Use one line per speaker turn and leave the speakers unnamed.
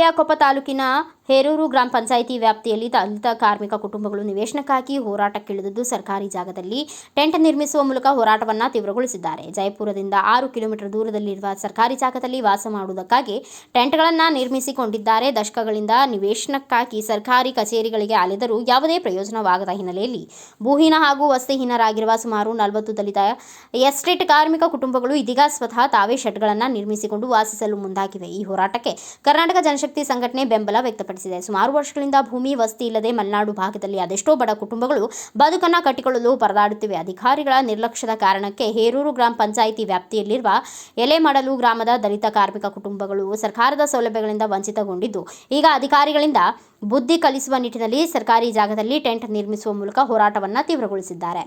ಜಿಲ್ಲೆಯ ಕೊಪ್ಪ ತಾಲೂಕಿನ ಹೇರೂರು ಗ್ರಾಮ ಪಂಚಾಯಿತಿ ವ್ಯಾಪ್ತಿಯಲ್ಲಿ ದಲಿತ ಕಾರ್ಮಿಕ ಕುಟುಂಬಗಳು ನಿವೇಶನಕ್ಕಾಗಿ ಹೋರಾಟಕ್ಕಿಳಿದಿದ್ದು ಸರ್ಕಾರಿ ಜಾಗದಲ್ಲಿ ಟೆಂಟ್ ನಿರ್ಮಿಸುವ ಮೂಲಕ ಹೋರಾಟವನ್ನು ತೀವ್ರಗೊಳಿಸಿದ್ದಾರೆ. ಜಯಪುರದಿಂದ 6 ಕಿಲೋಮೀಟರ್ ದೂರದಲ್ಲಿರುವ ಸರ್ಕಾರಿ ಜಾಗದಲ್ಲಿ ವಾಸ ಮಾಡುವುದಕ್ಕಾಗಿ ಟೆಂಟ್ಗಳನ್ನು ನಿರ್ಮಿಸಿಕೊಂಡಿದ್ದಾರೆ. ದಶಕಗಳಿಂದ ನಿವೇಶನಕ್ಕಾಗಿ ಸರ್ಕಾರಿ ಕಚೇರಿಗಳಿಗೆ ಅಲೆದರೂ ಯಾವುದೇ ಪ್ರಯೋಜನವಾಗದ ಹಿನ್ನೆಲೆಯಲ್ಲಿ ಭೂಹೀನ ಹಾಗೂ ವಸತಿಹೀನರಾಗಿರುವ ಸುಮಾರು 40 ದಲಿತ ಎಸ್ಟೇಟ್ ಕಾರ್ಮಿಕ ಕುಟುಂಬಗಳು ಇದೀಗ ಸ್ವತಃ ತಾವೇ ಶೆಡ್ಗಳನ್ನು ನಿರ್ಮಿಸಿಕೊಂಡು ವಾಸಿಸಲು ಮುಂದಾಗಿವೆ. ಈ ಹೋರಾಟಕ್ಕೆ ಕರ್ನಾಟಕ ಜನಶಕ್ತಿ ಸಂಘಟನೆ ಬೆಂಬಲ ವ್ಯಕ್ತಪಡಿಸಿದೆ. ಸುಮಾರು ವರ್ಷಗಳಿಂದ ಭೂಮಿ ವಸತಿ ಇಲ್ಲದೆ ಮಲೆನಾಡು ಭಾಗದಲ್ಲಿ ಅದೆಷ್ಟೋ ಬಡ ಕುಟುಂಬಗಳು ಬದುಕನ್ನು ಕಟ್ಟಿಕೊಳ್ಳಲು ಪರದಾಡುತ್ತಿವೆ. ಅಧಿಕಾರಿಗಳ ನಿರ್ಲಕ್ಷ್ಯದ ಕಾರಣಕ್ಕೆ ಹೇರೂರು ಗ್ರಾಮ ಪಂಚಾಯಿತಿ ವ್ಯಾಪ್ತಿಯಲ್ಲಿರುವ ಎಲೆಮಡಲು ಗ್ರಾಮದ ದಲಿತ ಕಾರ್ಮಿಕ ಕುಟುಂಬಗಳು ಸರ್ಕಾರದ ಸೌಲಭ್ಯಗಳಿಂದ ವಂಚಿತಗೊಂಡಿದ್ದು, ಈಗ ಅಧಿಕಾರಿಗಳಿಂದ ಬುದ್ಧಿ ಕಲಿಸುವ ನಿಟ್ಟಿನಲ್ಲಿ ಸರ್ಕಾರಿ ಜಾಗದಲ್ಲಿ ಟೆಂಟ್ ನಿರ್ಮಿಸುವ ಮೂಲಕ ಹೋರಾಟವನ್ನು ತೀವ್ರಗೊಳಿಸಿದ್ದಾರೆ.